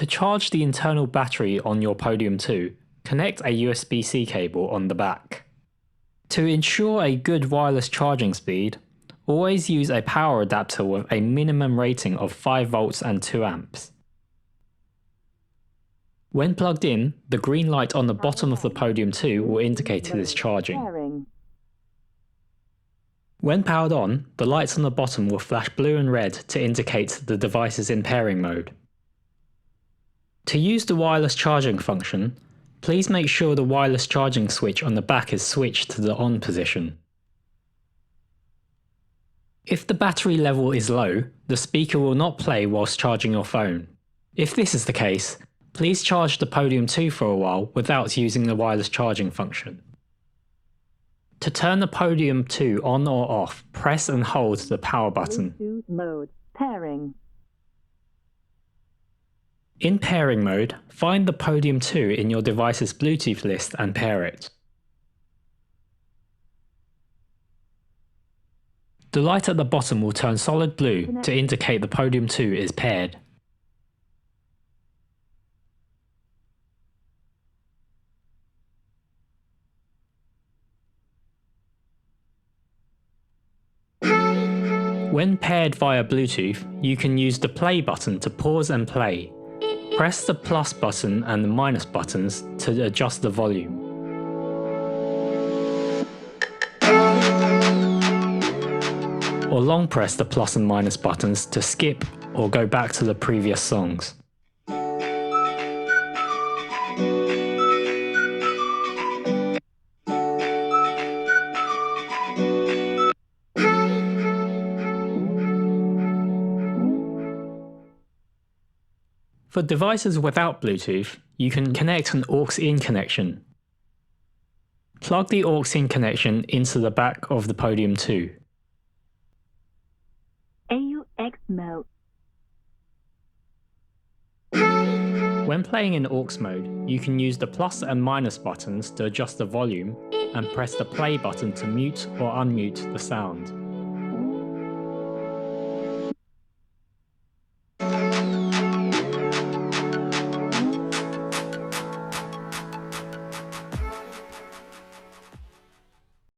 To charge the internal battery on your Podium 2, connect a USB-C cable on the back. To ensure a good wireless charging speed, always use a power adapter with a minimum rating of 5 volts and 2 amps. When plugged in, the green light on the bottom of the Podium 2 will indicate it is charging. When powered on, the lights on the bottom will flash blue and red to indicate the device is in pairing mode. To use the wireless charging function, please make sure the wireless charging switch on the back is switched to the on position. If the battery level is low, the speaker will not play whilst charging your phone. If this is the case, please charge the Podium 2 for a while without using the wireless charging function. To turn the Podium 2 on or off, press and hold the power button. Bluetooth mode. Pairing. In pairing mode, find the Podium 2 in your device's Bluetooth list and pair it. The light at the bottom will turn solid blue to indicate the Podium 2 is paired. When paired via Bluetooth, you can use the play button to pause and play. Press the plus button and the minus buttons to adjust the volume. Or long press the plus and minus buttons to skip or go back to the previous songs. For devices without Bluetooth, you can connect an aux-in connection. Plug the aux-in connection into the back of the Podium 2. AUX mode. When playing in aux mode, you can use the plus and minus buttons to adjust the volume and press the play button to mute or unmute the sound.